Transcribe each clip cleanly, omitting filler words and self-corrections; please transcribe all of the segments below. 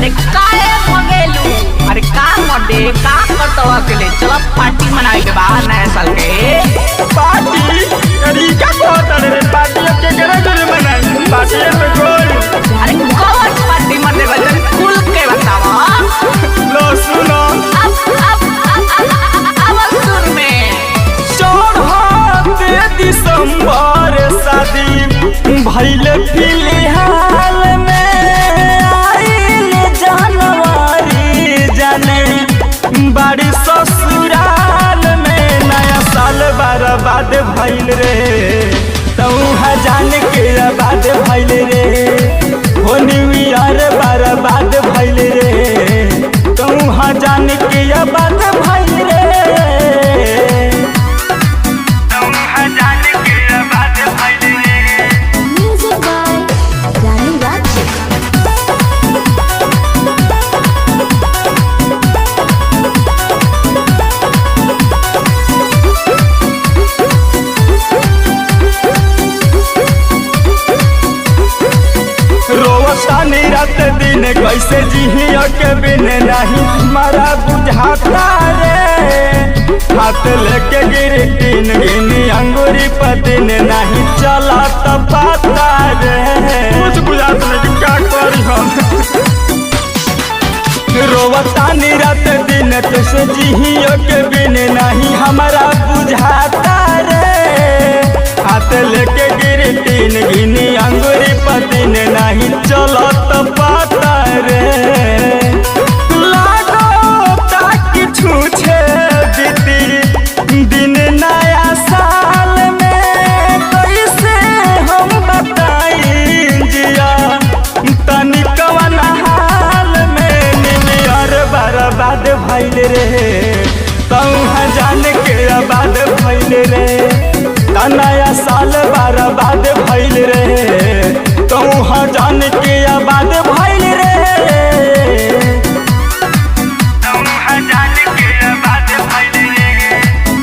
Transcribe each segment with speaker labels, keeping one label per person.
Speaker 1: अरे काहे भगेलू? अरे का मडे का करतो अकेले? चलो पार्टी मनाए के बाद नया साल के
Speaker 2: पार्टी। अरे क्या कहता रे पार्टी के करे करे मनाई पार्टी पे गोल।
Speaker 1: अरे कौन पार्टी मनाए बजन खुल के बतावा।
Speaker 2: लो सुनो
Speaker 1: अब सुर में
Speaker 2: चढ़ते दिसंबर शादी भइल फिलहाल में आइल जनवरी जाने बाड़ी ससुराल में नया साल बर्बाद भइल रे तौहा जाने के बाद भइल रे हो न्यू ईयर बर्बाद भइल रे तौहा जाने के बाद भइल रे तौहा जाने के बाद भइल रे।
Speaker 3: Music by Danny Ratchet.
Speaker 2: रोवतानी रात दिन कैसे जिहिया के बिन नहीं हमारा बुझाता रे हाथ लेके गिरी तीन गिनी अंगूरी पर दिन नहीं चला पाता रे कुछ बुझात नहीं क्या करी हम रोवतानी रात दिन कैसे जिहिया के बिन नहीं हमारा बुझाता रे हाथ लेके गिरी तीन गिनी अंगूरी पर दिन नहीं चलत पाता रे लागो ताकि छूछे बीती दिन नया साल में कैसे हम बताई जिया तनिकवन हाल में निमियर बर्बाद भइल रे तौहा जान के बाद भइल रे नया साल बर्बाद भइल रे तौहा जान के बाद भइल रे तौहा जान के बाद भइल रे।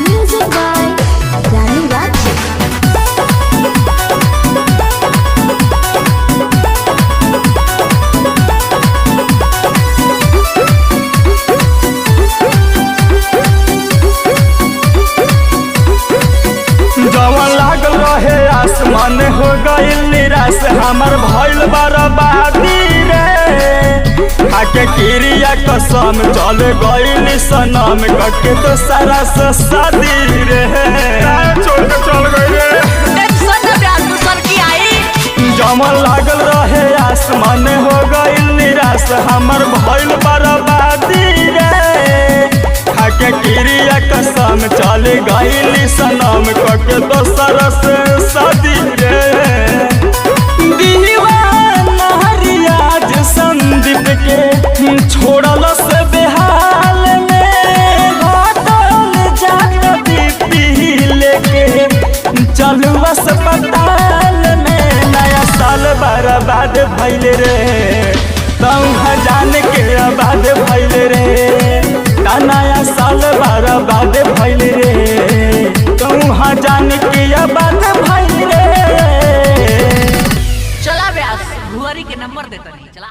Speaker 3: Music by Danny Ratchet.
Speaker 2: जवन लागल रहे आसमान हो गइल निराश हमर भइल बर्बादी रे खाके क्रिया कसम चल गइल सनम कके तो सारा शादी रे छोड़ के चल गइल रे
Speaker 1: टेंशन में ब्याज दूसर की आई।
Speaker 2: जवन लागल रहे आसमान हो गइल निराश हमर भइल बर्बादी रे खाके क्रिया कसम चल गइल सनम कके दोसर से शादी रे दीवाना रियाज संदीप के छोड़ल से बेहाल में घाटल जात बीपी लेके चलू अस्पताल में नया साल बर्बाद भइल रे तौहा जान के बाद भइल रे नया साल बर्बाद भइल रे तौहा जान के बाद भइल रे।
Speaker 1: चला ब्यास भुअरी के नंबर देता नहीं चला।